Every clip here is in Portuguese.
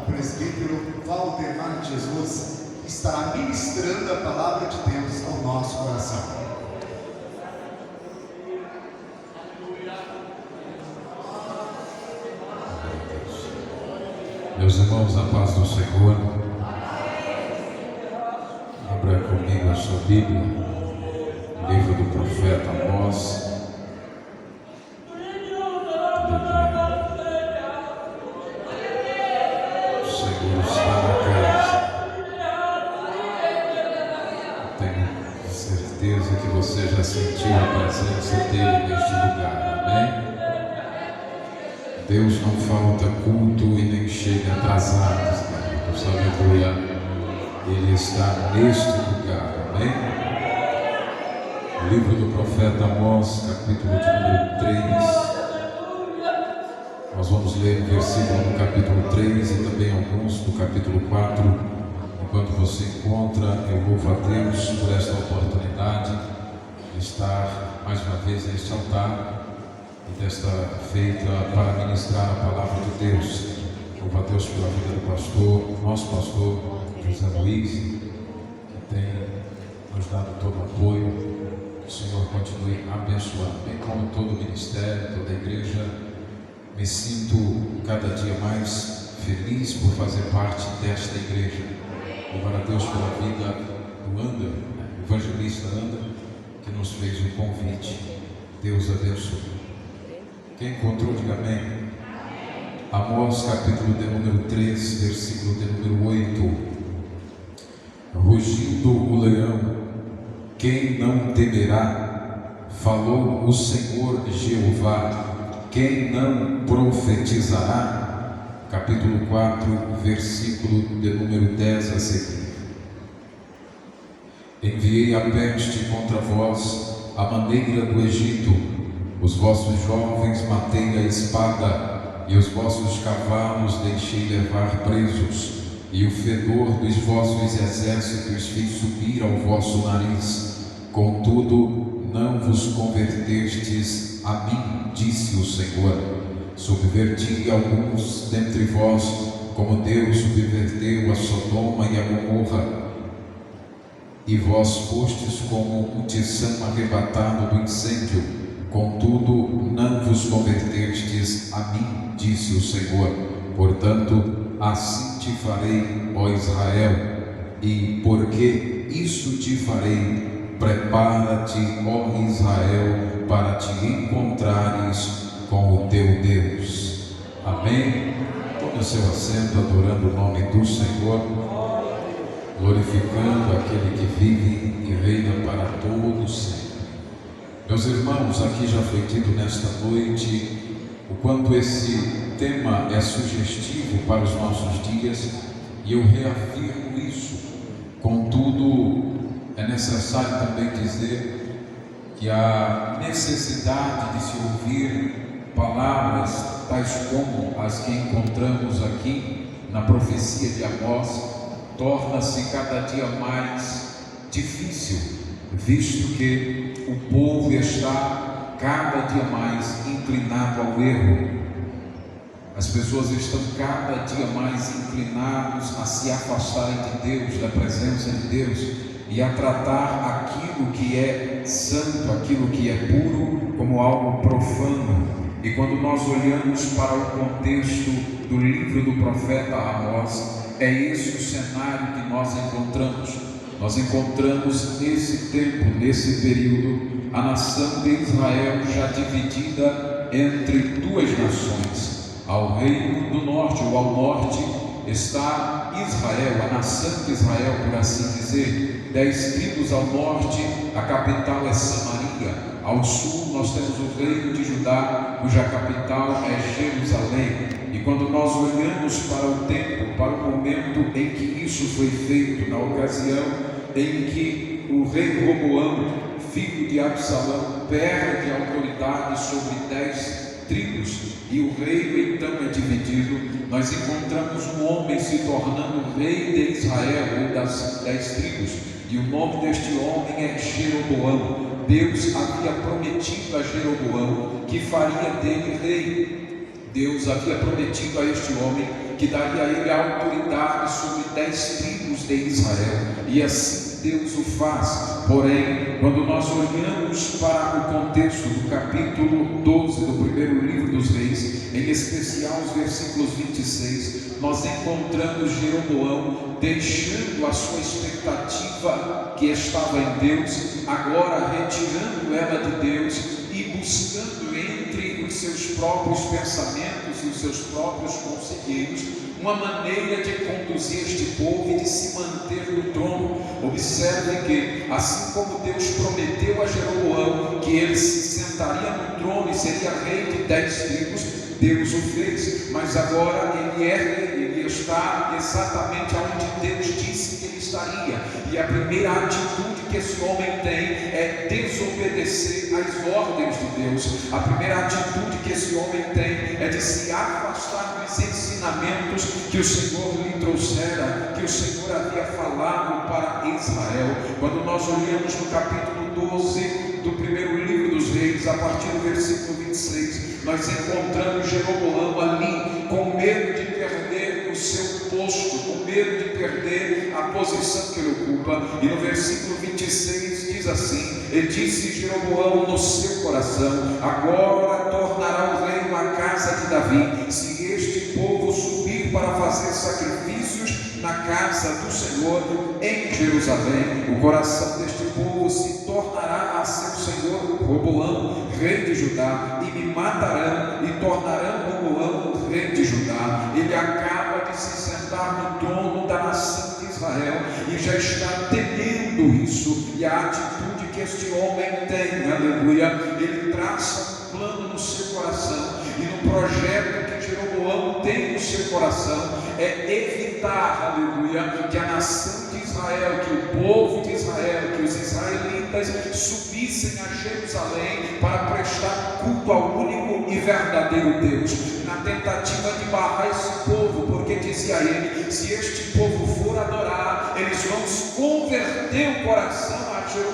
o presbítero Valdemar Jesus, que estará ministrando a palavra de Deus ao nosso coração. Meus irmãos, na paz do Senhor, abra comigo a sua Bíblia, livro do profeta Amós. O Senhor está na casa. Tenho certeza que você já sentiu a presença dele neste lugar, amém? Deus não falta culto e nem chega atrasado, queridos, aleluia. Ele está neste lugar, amém? Livro do profeta Amós, capítulo de número 3. Nós vamos ler o versículo do capítulo 3 e também alguns do capítulo 4. Enquanto você encontra, eu louvo a Deus por esta oportunidade de estar mais uma vez neste altar e desta feita para ministrar a palavra de Deus. Louvo a Deus pela vida do pastor, nosso pastor José Luiz, que tem nos dado todo o apoio. Que o Senhor continue abençoando, bem como todo o ministério, toda a igreja. Me sinto cada dia mais feliz por fazer parte desta igreja. Louvar a Deus pela vida do Ander, o evangelista Ander, que nos fez o convite. Deus abençoe. Quem encontrou, diga amém. Amós, capítulo de número 3, versículo de número 8. Rugindo o leão, quem não temerá? Falou o Senhor Jeová, quem não profetizará? Capítulo 4, versículo de número 10 a seguir. Enviei a peste contra vós, a maneira do Egito. Os vossos jovens matei a espada, e os vossos cavalos deixei levar presos, e o fedor dos vossos exércitos fiz subir ao vosso nariz. Contudo, não vos convertestes a mim, disse o Senhor. Subverti alguns dentre vós, como Deus subverteu a Sodoma e a Gomorra. E vós fostes como um tição arrebatado do incêndio. Contudo, não vos convertestes a mim, disse o Senhor. Portanto, assim te farei, ó Israel. E porque isso te farei, prepara-te, ó Israel, para te encontrares com o teu Deus. Amém? Tome o seu assento, adorando o nome do Senhor, glorificando aquele que vive e reina para todos sempre. Meus irmãos, aqui já foi dito nesta noite o quanto esse tema é sugestivo para os nossos dias, e eu reafirmo isso. Contudo, é necessário também dizer que a necessidade de se ouvir palavras tais como as que encontramos aqui na profecia de Amós torna-se cada dia mais difícil, visto que o povo está cada dia mais inclinado ao erro. As pessoas estão cada dia mais inclinados a se afastarem de Deus, da presença de Deus, e a tratar aquilo que é santo, aquilo que é puro, como algo profano. E quando nós olhamos para o contexto do livro do profeta Amós, é esse o cenário que nós encontramos. Nós encontramos nesse tempo, nesse período, a nação de Israel já dividida entre duas nações. Ao reino do norte, ou ao norte, está Israel, a nação de Israel, por assim dizer. 10 tribos ao norte, a capital é Samaria. Ao sul nós temos o reino de Judá, cuja capital é Jerusalém. E quando nós olhamos para o tempo, para o momento em que isso foi feito, na ocasião em que o rei Roboão, filho de Absalão, perde a autoridade sobre 10 tribos, e o reino então é dividido, nós encontramos um homem se tornando rei de Israel, ou das 10 tribos, e o nome deste homem é Jeroboão. Deus havia prometido a Jeroboão que faria dele rei. Deus havia prometido a este homem que daria a ele a autoridade sobre 10 tribos de Israel, e assim Deus o faz. Porém, quando nós olhamos para o contexto do capítulo 12 do primeiro livro dos Reis, em especial os versículos 26, nós encontramos Jeroboão deixando a sua expectativa que estava em Deus, agora retirando ela de Deus e buscando entre os seus próprios pensamentos e os seus próprios conselheiros uma maneira de conduzir este povo e de se manter no trono. Observe que, assim como Deus prometeu a Jeroboão que ele se sentaria no trono e seria rei de 10 tribos, Deus o fez, mas agora ele é rei, ele está exatamente onde Deus disse que ele estaria. E a primeira atitude que esse homem tem é desobedecer às ordens de Deus. A primeira atitude que esse homem tem é de se afastar dos ensinamentos que o Senhor lhe trouxera, que o Senhor havia falado para Israel. Quando nós olhamos no capítulo 12 do primeiro livro dos Reis, a partir do versículo 26, nós encontramos Jeroboão ali com medo de perder o seu posto, com medo de perder a posição que ele ocupa. E no versículo 26 diz assim: e disse Jeroboão no seu coração: agora tornará o reino à casa de Davi, se este povo subir para fazer sacrifícios na casa do Senhor em Jerusalém. O coração deste povo se tornará a seu senhor Roboão, rei de Judá, e me matarão e tornarão Roboão, rei de Judá. Ele acaba de se sentar no trono da nação de Israel e já está temendo isso. E a atitude que este homem tem, aleluia, ele traça um plano no seu coração, e no projeto que Jeroboão tem no seu coração é evitar, aleluia, que a nação de Israel, que o povo de Israel, que os israelitas subissem a Jerusalém para prestar culto ao único e verdadeiro Deus, na tentativa de barrar esse povo, porque dizia ele: se este povo for adorar, eles vão converter o coração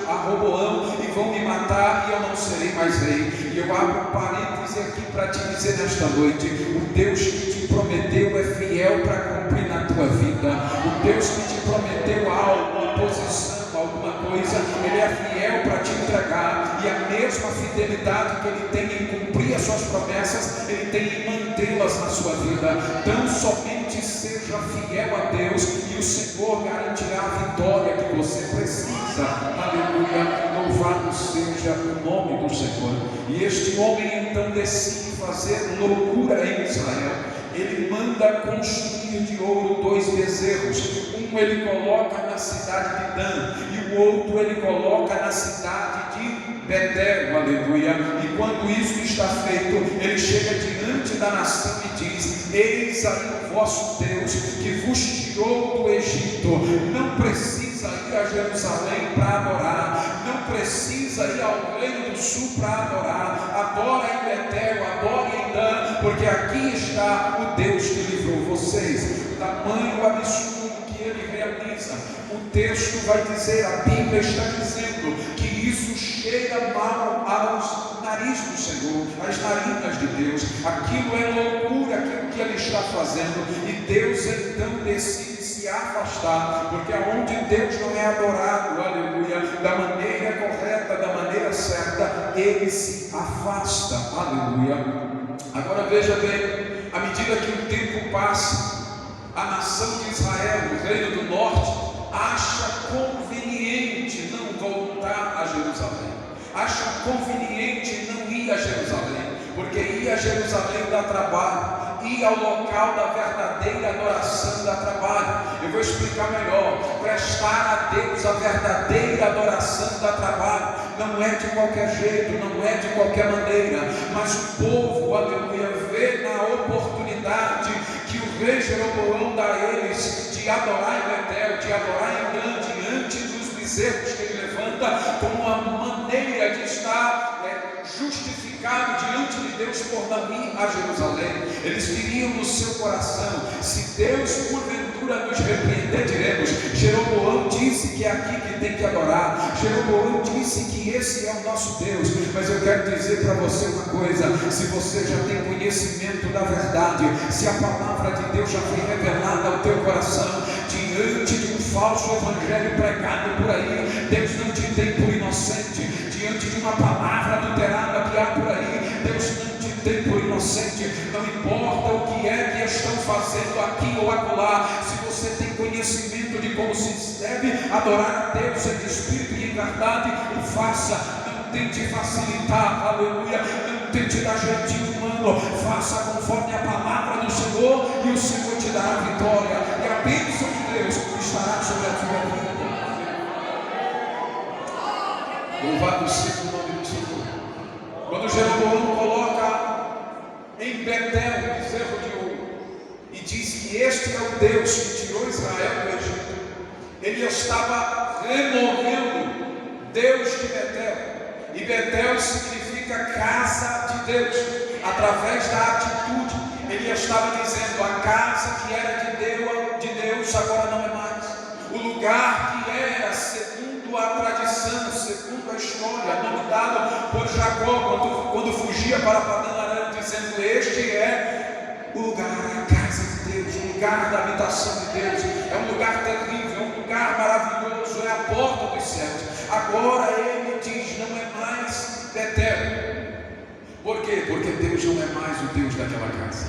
a Roboão e vão me matar, e eu não serei mais rei. E eu abro um parêntese aqui para te dizer nesta noite: o Deus que te prometeu é fiel para cumprir na tua vida. O Deus que te prometeu algo, uma posição, alguma coisa, ele é fiel para te entregar, e a mesma fidelidade que ele tem em cumprir as suas promessas, ele tem em mantê-las na sua vida. Tão somente seja fiel a Deus e o Senhor garantirá a vitória que você precisa. Aleluia, louvado seja o nome do Senhor. E este homem então decide fazer loucura em Israel. Ele manda construir de ouro 2 bezerros. Um ele coloca na cidade de Dan, e o outro ele coloca na cidade de Betel, aleluia. E quando isso está feito, ele chega diante da nação e diz: eis aí o vosso Deus que vos tirou do Egito. Não precisa ir a Jerusalém para adorar, não precisa ir ao reino do sul para adorar. Adora em Betel, adora em Dan, porque aqui está o Deus que livrou vocês. Tamanho absurdo que ele realiza. O texto vai dizer, a Bíblia está dizendo que isso cheira mal aos narizes do Senhor, às narinas de Deus. Aquilo é loucura, aquilo que ele está fazendo. E Deus então decide se afastar, porque aonde Deus não é adorado, aleluia, da maneira correta, da maneira certa, ele se afasta, aleluia. Agora veja bem, à medida que o tempo passa, a nação de Israel, o reino do norte, acha conveniente não voltar a Jerusalém, acha conveniente não ir a Jerusalém, porque ir a Jerusalém dá trabalho, ir ao local da verdadeira adoração dá trabalho. Eu vou explicar melhor. Prestar a Deus a verdadeira adoração dá trabalho. Não é de qualquer jeito, não é de qualquer maneira, mas o povo, aleluia, vê na oportunidade que o rei Jeroboão dá a eles de adorar em Betel, de adorar em Dan, diante dos bezerros que ele levanta, como uma maneira de estar justificado diante de Deus por não ir a Jerusalém. Eles queriam no seu coração: se Deus porventura nos repreender, diremos, Jeroboão disse que é aqui que tem que adorar. Jeroboão disse que esse é o nosso Deus. Mas eu quero dizer para você uma coisa: se você já tem conhecimento da verdade, se a palavra de Deus já foi revelada ao teu coração, diante de um falso evangelho pregado por aí, Deus não te tem por inocente. Diante de uma palavra adulterada que há por aí, Deus não te tem por inocente. Não importa o que é que estão fazendo aqui ou acolá, se você tem conhecimento de como se deve adorar a Deus em espírito e em verdade, o faça. Não tente facilitar, aleluia, não tente dar jeitinho humano, faça conforme a palavra do Senhor, e o Senhor te dará a vitória, e a bênção de Deus estará sobre a tua vida. Louvado seja o nome do Senhor. Quando Jeroboão coloca em Betel o bezerro de ouro e diz que este é o Deus que tirou Israel do Egito, ele estava removendo Deus de Betel. E Betel significa casa de Deus. Através da atitude, ele estava dizendo: a casa que era de Deus agora não é mais. O lugar que era segundo a tradição, segundo a história, nome dado por Jacó quando fugia para Padã-Arã, dizendo: este é o lugar, a casa de Deus, o lugar da habitação de Deus. É um lugar terrível, é um lugar maravilhoso, é a porta dos céus. Agora ele diz: não é mais Betel. Por quê? Porque Deus não é mais o Deus daquela casa.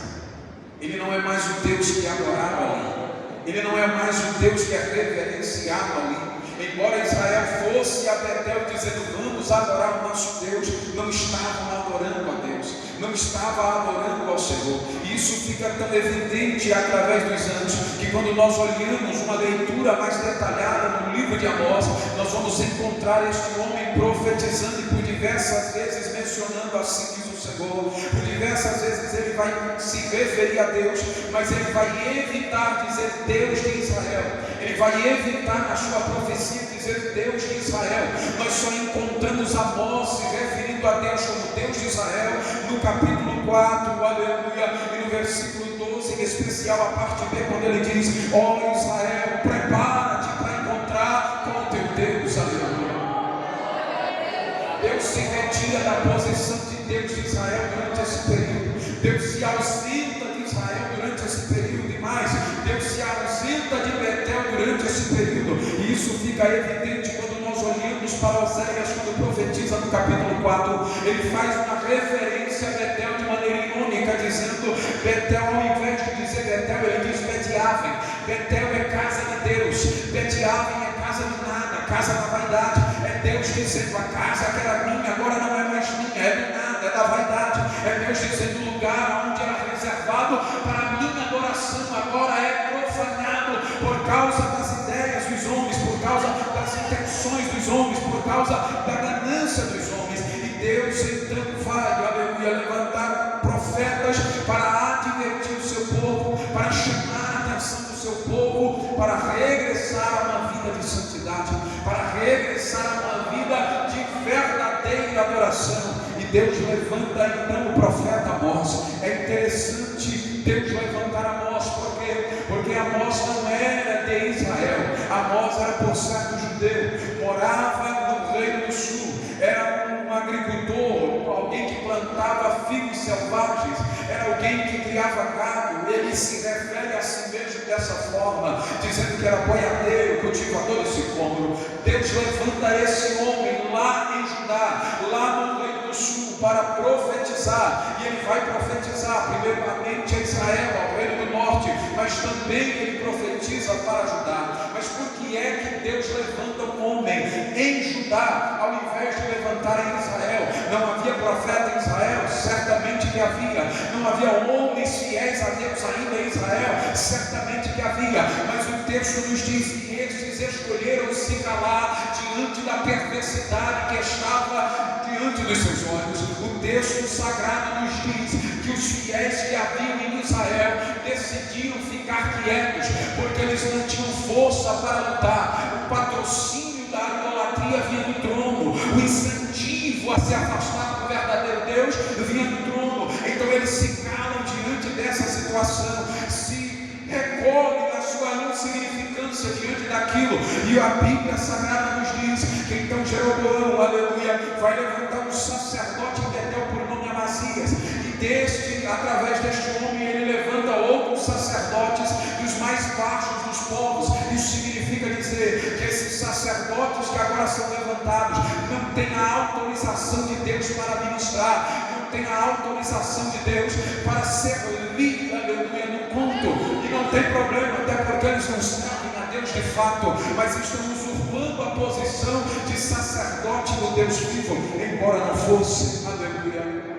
Ele não é mais o Deus que é adorado ali. Ele não é mais o Deus que é reverenciado ali. Embora Israel fosse a Betel dizendo: vamos adorar o nosso Deus, não estavam adorando a Deus, não estava adorando ao Senhor. E isso fica tão evidente através dos anos, que quando nós olhamos uma leitura mais detalhada no livro de Amós, nós vamos encontrar este homem profetizando, e por diversas vezes mencionando: assim diz o Senhor. Por diversas vezes ele vai se referir a Deus, mas ele vai evitar dizer Deus de Israel. Ele vai evitar na sua profecia dizer Deus de Israel. Nós só encontramos Amós se referindo a Deus como Deus de Israel no capítulo 4, aleluia, e no versículo 12, em especial a parte B, quando ele diz: ó Israel, prepara-te para encontrar com o teu Deus, aleluia. Deus se retira da posição de Deus de Israel durante esse período. Deus se ausenta de Israel durante esse período, e mais, Deus se ausenta de Betel durante esse período. E isso fica evidente quando nós olhamos para Oséias, quando profetiza no capítulo 4. Ele faz uma referência a Betel de maneira irônica, dizendo Betel, ao invés de dizer Betel, ele diz Bet-Aven. Betel é casa de Deus, Bet-Aven é casa de nada, casa da vaidade. É Deus dizendo: a casa que era minha agora não é mais minha, é do nada, é da vaidade. É Deus dizendo: o lugar onde era reservado para a minha adoração agora é profanado por causa das ideias dos homens, por causa das intenções dos homens, por causa da ganância dos homens. E Deus então vai, aleluia, levantar profetas para advertir o seu povo, para chamar a atenção do seu povo, para regressar a uma vida de santidade, para regressar a uma vida de verdadeira adoração. E Deus levanta então o profeta Amós. É interessante Deus levantar Amós, por quê? Porque Amós não era de Israel. Amós era por certo judeu, morava no Reino do Sul, era um agricultor, alguém que plantava figos selvagens, era alguém que criava gado. Ele se refere a si mesmo dessa forma, dizendo que era boiadeiro, cultivador de sicômoro. Deus levanta esse homem lá em Judá, lá no Reino do Sul, para profetizar. E ele vai profetizar primeiramente a Israel, ao Reino do Norte, mas também ele profetiza para Judá. Mas por que é que Deus levanta um homem em Judá, ao invés de levantar em Israel? Não havia profeta em Israel? Certamente que havia. Não havia homens fiéis a Deus ainda em Israel? Certamente que havia. Mas o texto nos diz que estes escolheram se calar diante da perversidade que estava diante dos seus olhos. O texto sagrado nos diz que os fiéis que haviam em Israel decidiram ficar quietos, porque eles não tinham força para lutar. O patrocínio da idolatria vinha do trono, o incentivo a se afastar do verdadeiro Deus vinha do trono. Então eles se calam diante dessa situação, se recolhem na sua insignificância circunstância diante daquilo. E a Bíblia Sagrada nos diz que então Jeroboão, aleluia, vai levantar um sacerdote em Betel por nome Amazias. E através deste homem, ele levanta outros sacerdotes dos mais baixos dos povos. Isso significa dizer que esses sacerdotes que agora são levantados não têm a autorização de Deus para ministrar, não têm a autorização de Deus para servir, aleluia, no culto. E não tem problema, até porque eles não servem a Deus de fato, mas estão usurpando a posição de sacerdote do Deus vivo, embora não fosse, aleluia.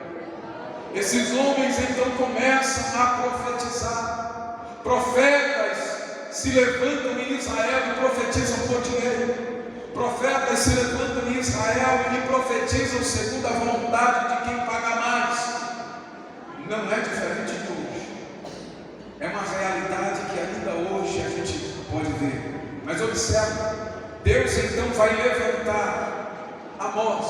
Esses homens então começam a profetizar. Profetas se levantam em Israel e profetizam por dinheiro. Profetas se levantam em Israel e profetizam segundo a vontade de quem paga mais. Não é diferente de hoje. É uma realidade que ainda hoje a gente pode ver. Mas observa, Deus então vai levantar Amós,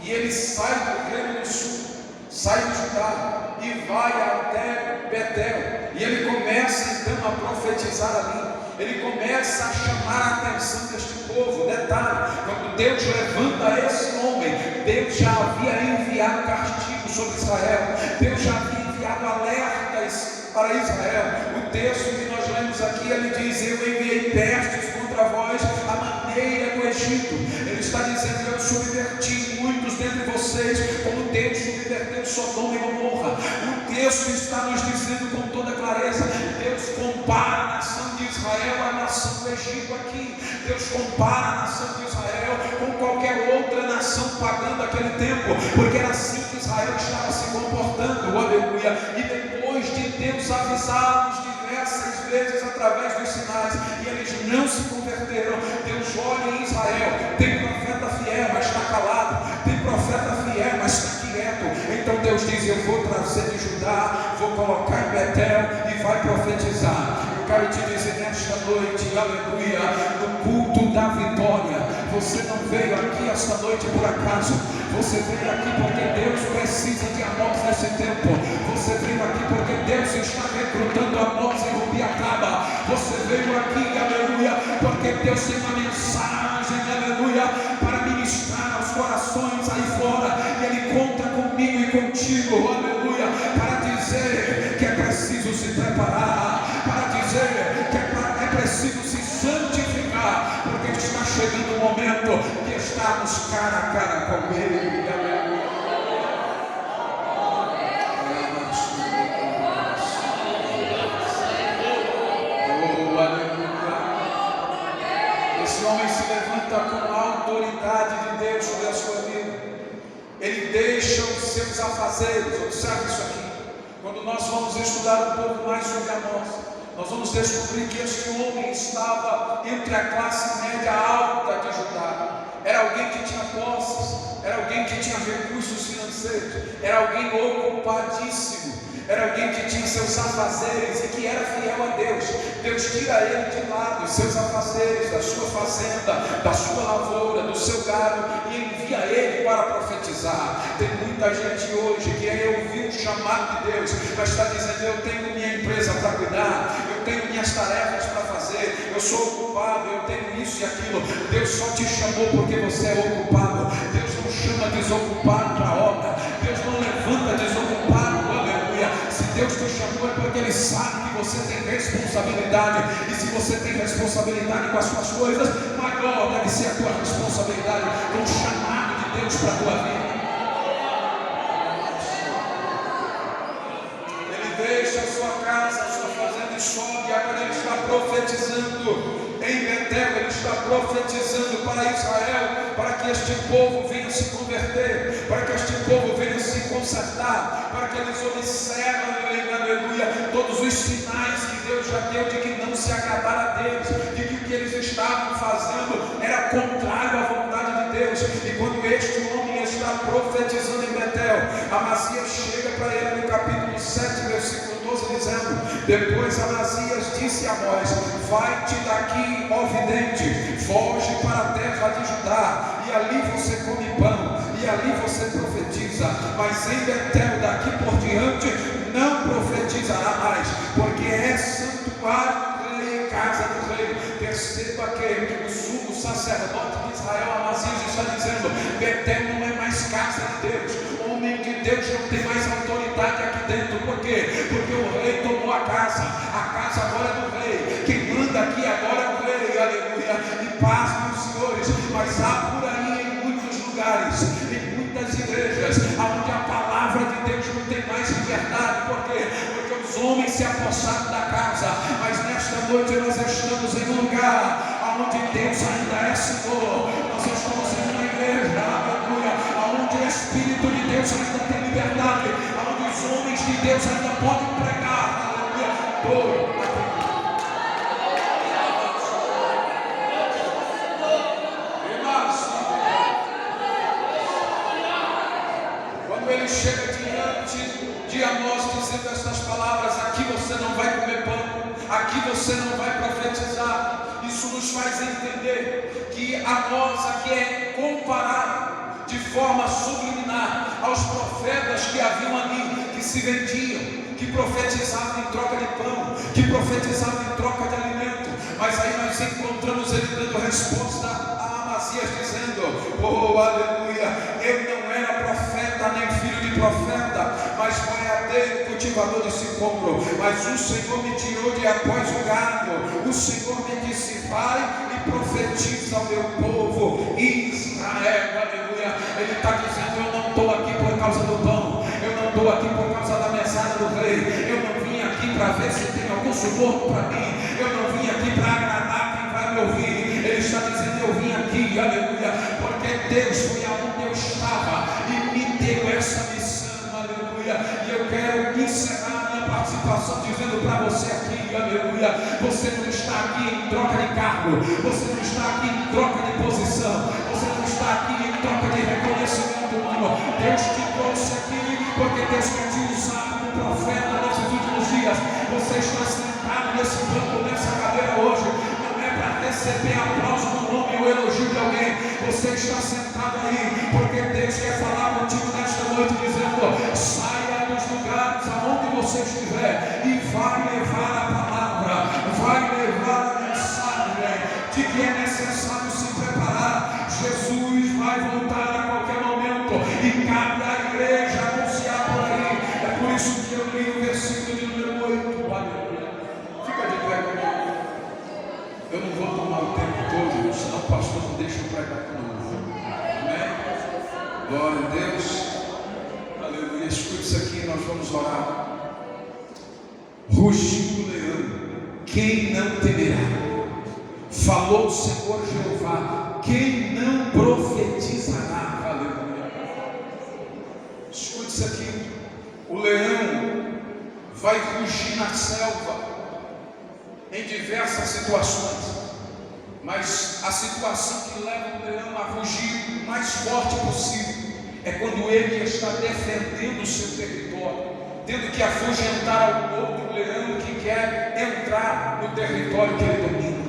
e ele sai do reino do sul, sai de Judá e vai até Betel, e ele começa então a profetizar ali. Ele começa a chamar a atenção deste povo. Detalhe, quando Deus levanta esse homem, Deus já havia enviado castigo sobre Israel, Deus já havia enviado alertas para Israel. O texto que nós lemos aqui, ele diz: eu enviei pestes contra vós à maneira do Egito. Ele está dizendo: eu subverti muitos dentre vocês, como Deus subverteu Sodoma e Gomorra. O texto está nos dizendo com toda clareza: Deus compara a nação de Israel à nação do Egito aqui. Deus compara a nação de Israel com qualquer outra nação pagã daquele tempo, porque era assim que Israel estava se comportando, aleluia. E depois de Deus avisá-los diversas vezes através dos sinais, e eles não se converteram, Deus olha em Israel: tem profeta fiel, mas está calado, tem profeta fiel, mas está quieto. Então Deus diz: eu vou trazer de Judá, vou colocar em Betel e vai profetizar. Eu quero te dizer nesta noite, aleluia, no culto da vitória, você não veio aqui esta noite por acaso, você veio aqui porque Deus precisa de Amós nesse tempo. Você veio aqui porque Deus está recrutando Amós em Rubiacaba. Você veio aqui, aleluia, porque Deus tem uma mensagem, aleluia, para ministrar aos corações aí fora. E Ele conta comigo e contigo, aleluia, para dizer que é preciso se preparar, para dizer que é preciso se santificar, porque está chegando o momento de estarmos cara a cara com Ele, aleluia. Esse homem se levanta com a autoridade de Deus sobre a sua vida. Ele deixa os seus afazeres. Observe isso aqui. Quando nós vamos estudar um pouco mais sobre Amós, nós vamos descobrir que este homem estava entre a classe média alta de Judá. Era alguém que tinha posses, era alguém que tinha recursos financeiros, era alguém ocupadíssimo, era alguém que tinha seus afazeres e que era fiel a Deus. Deus tira ele de lado, os seus afazeres, da sua fazenda, da sua lavoura, do seu gado, e envia ele para profetizar. Tem muita gente hoje que ouviu o chamado de Deus, mas está dizendo: eu tenho minha empresa para cuidar, eu tenho minhas tarefas para fazer, eu sou ocupado, eu tenho isso e aquilo. Deus só te chamou porque você é ocupado. Deus não chama desocupado para a obra, Deus não levanta desocupado, aleluia. Se Deus te chamou é porque Ele sabe que você tem responsabilidade, e se você tem responsabilidade com as suas coisas, maior deve ser a tua responsabilidade com o chamado de Deus para a tua vida. Ele deixa a sua casa, a sua fazenda e sobe. Agora ele está profetizando em Betel, ele está profetizando para Israel, para que este povo venha se converter, para que este povo venha se consertar, para que eles observem, aleluia, todos os sinais que Deus já deu de que não se agradaram a Deus, de que o que eles estavam fazendo era contrário à vontade de Deus. E quando este homem está profetizando em Betel, Amazias chega para ele no capítulo 7, versículo 12, dizendo: depois Amazias disse a Amós: vai-te daqui, ó vidente, foge para a terra de Judá, e ali você come pão, e ali você profetiza, mas em Betel daqui por diante não profetizará mais, porque é santuário do rei, casa do rei. perceba que o sumo sacerdote de Israel, Amazias, está dizendo: Betel não é mais casa de Deus, homem de Deus não tem mais autoridade aqui dentro. Por quê? Porque o rei tomou a casa agora é do rei, quem manda aqui agora é o rei, aleluia. E paz, meus senhores, mas há por aí em muitos lugares, em muitas igrejas, onde a palavra de Deus não tem mais liberdade. Por quê? Porque os homens se apossaram da casa. Mas nesta noite nós estamos em um lugar onde Deus ainda é Senhor. Nós estamos em uma igreja, aleluia, onde o Espírito de Deus ainda tem liberdade, onde os homens de Deus ainda podem pregar, aleluia. Quando ele chega diante de Amós dizendo estas palavras: aqui você não vai comer pão, aqui você não vai profetizar, isso nos faz entender que Amós aqui é comparado de forma subliminar aos profetas que haviam ali, que se vendiam, que profetizavam em troca de pão, que profetizavam em troca de alimento. Mas aí nós encontramos ele dando resposta a Amazias, dizendo: oh, aleluia, eu não era profeta nem filho de profeta, mas boiadeiro, cultivador de sicômoro, mas o Senhor me tirou de após o gado. O Senhor me disse: vai e profetiza ao meu povo Israel, aleluia. Ele está dizendo: eu não estou aqui por causa do pão, eu não estou aqui por causa da mesada do rei, eu não vim aqui para ver se tem algum suborno para mim, eu não vim aqui para agradar quem vai me ouvir. Ele está dizendo: eu vim aqui, aleluia, porque Deus foi aonde eu estava e me deu essa missão, aleluia. E eu quero encerrar minha participação dizendo para você aqui, aleluia, você não está aqui em troca de cargo, você não está aqui em troca de posição, você não está aqui em troca de reconhecimento humano. Deus te trouxe aqui porque Deus quer te usar como profeta nesses últimos dias. Você está sentado nesse banco, nessa cadeira hoje, receber aplauso no nome e o elogio de alguém. Você está sentado aí porque Deus quer falar contigo nesta noite, dizendo: saia dos lugares aonde você estiver e vai levar a palavra, vai levar a mensagem de que é necessário se preparar. Jesus vai voltar a qualquer momento e cabe à igreja anunciar por aí. É por isso que eu li o versículo de número 8. Aleluia. Fica de pé comigo. Eu não vou tomar o tempo todo, senão o pastor não deixa eu pregar de novo. Amém? Glória a Deus. Aleluia. Escute isso aqui, nós vamos orar. Rugiu o leão, quem não temerá? Falou o Senhor Jeová, quem não profetizará? Aleluia. Escute isso aqui. O leão vai rugir na selva em diversas situações, mas a situação que leva o leão a rugir o mais forte possível é quando ele está defendendo o seu território, tendo que afugentar ao outro leão que quer entrar no território que ele domina.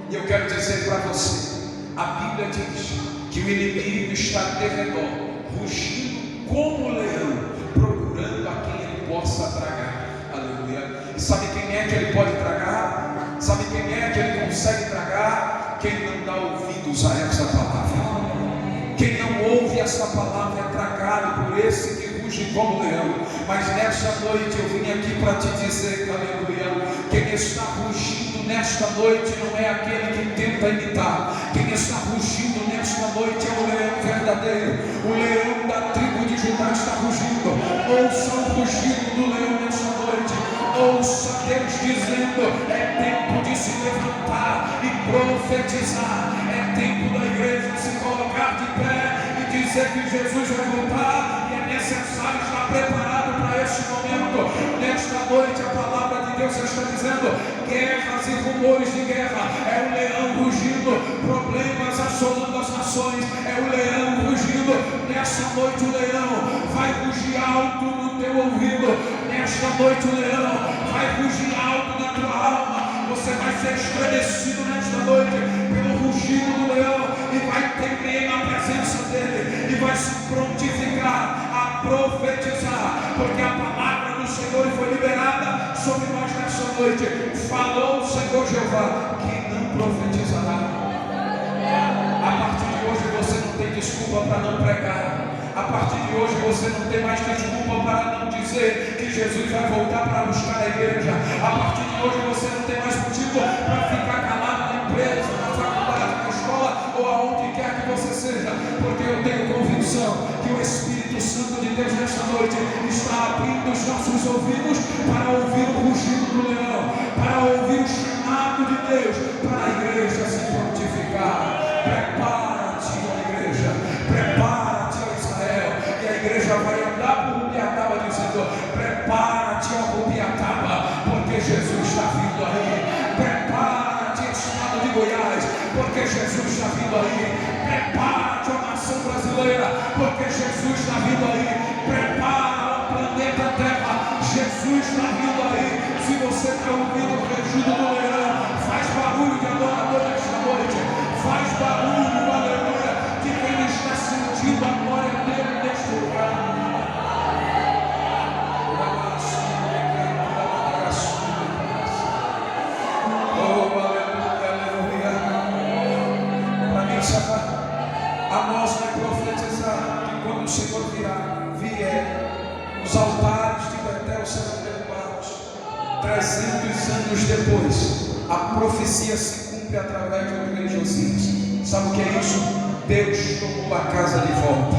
E eu quero dizer para você, a Bíblia diz que o inimigo está de redor, rugindo como leão, procurando a quem ele possa tragar. Aleluia. E sabe quem é que ele pode tragar? Sabe quem é que ele consegue tragar? Quem não dá ouvidos a essa palavra. Quem não ouve essa palavra é tragado por esse que ruge como leão. Mas nesta noite eu vim aqui para te dizer, aleluia, quem está rugindo nesta noite não é aquele que tenta imitar. Quem está rugindo nesta noite é o leão verdadeiro. O leão da tribo de Judá está rugindo. Ouça o rugido do leão nesta noite. Ouça Deus dizendo: é tempo de se levantar e profetizar. É tempo da igreja se colocar de pé e dizer que Jesus vai voltar, e é necessário estar preparado para este momento. Nesta noite a palavra de Deus está dizendo: guerras e rumores de guerra. É o leão rugindo, problemas assolando as nações. É o leão rugindo. Nesta noite o leão vai rugir alto no teu ouvido. Nesta noite o leão vai rugir alto na tua alma. Você vai ser estremecido nesta noite pelo rugido do leão e vai temer na presença dele e vai se prontificar a profetizar, porque a palavra do Senhor foi liberada sobre nós nesta noite. Falou o Senhor Jeová, quem não desculpa para não pregar. A partir de hoje você não tem mais desculpa para não dizer que Jesus vai voltar para buscar a igreja. A partir de hoje você não tem mais motivo para ficar calado na empresa, na faculdade, na escola ou aonde quer que você seja, porque eu tenho convicção que o Espírito Santo de Deus nesta noite está abrindo os nossos ouvidos para ouvir o rugido do leão, para ouvir o chamado de Deus para a igreja se prontificar. Prepara-te, ó igreja, prepara-te, ó Israel, e a igreja vai andar por Rubiataba dizendo: prepara-te, ó Rubiataba, porque Jesus está vindo aí. Prepara-te, estado de Goiás, porque Jesus está vindo aí. Prepara-te, ó nação brasileira, porque Jesus está vindo aí. Prepara o planeta Terra, Jesus está vindo aí. Se você está ouvindo o rugido do leão, faz barulho de adorador nesta noite, faz barulho, aleluia, de quem está sentindo a glória dele neste lugar. Oh, aleluia, aleluia. Para mim, a nós vai profetizar que quando o Senhor vier, os altares de Betel serão derrubados. 300 anos depois, a profecia se cumpre através do rei Josias. Sabe o que é isso? Deus tomou a casa de volta.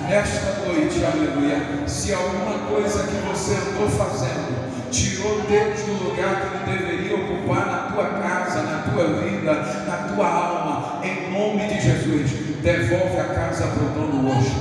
Nesta noite, aleluia, se alguma coisa que você andou fazendo tirou Deus do lugar que Ele deveria ocupar na tua casa, na tua vida, na tua alma, em nome de Jesus, devolve a casa para o dono hoje.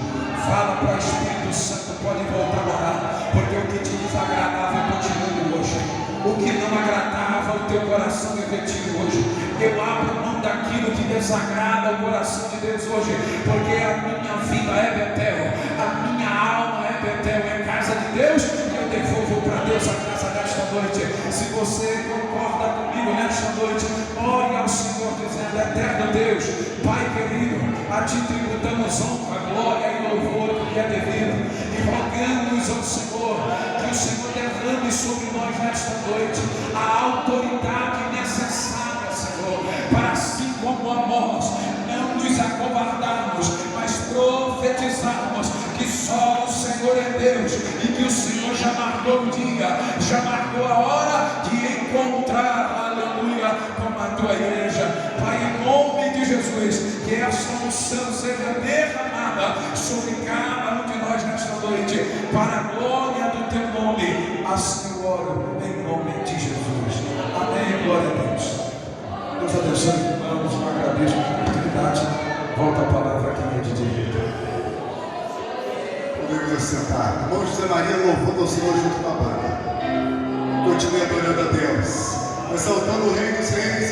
Fala para o Espírito Santo, pode voltar a morar, porque o que te desagradava eu continuo hoje. O que não agradava o teu coração eu retiro hoje. Eu abro mão daquilo que desagrada o coração de Deus hoje, porque a minha vida é Betel, a minha alma é Betel, é casa de Deus, e eu devolvo para Deus a casa desta noite. Se você concorda comigo nesta noite, ore ao Senhor dizendo: eterno Deus, Pai querido, a ti tributamos honra, glória e louvor que é devido, e rogamos ao Senhor que o Senhor derrame sobre nós nesta noite a autoridade necessária, Senhor, para assim como Amós não nos acovardarmos, mas profetizarmos que só o Senhor é Deus e que o Senhor já marcou o dia, já marcou a hora de encontrar, aleluia, com a tua igreja. Pai, em nome de Jesus, que essa unção seja derramada sobre cada um de nós nesta noite, para a glória do teu nome. Assim eu oro em nome de Jesus. Amém. Glória a Deus. Deus abençoe, irmãos. Eu agradeço a oportunidade. Volta a palavra aqui à minha direita. Podemos sentar. Irmão José Maria louvando ao Senhor junto com a banda. Continue adorando a Deus, exaltando o Rei dos Reis.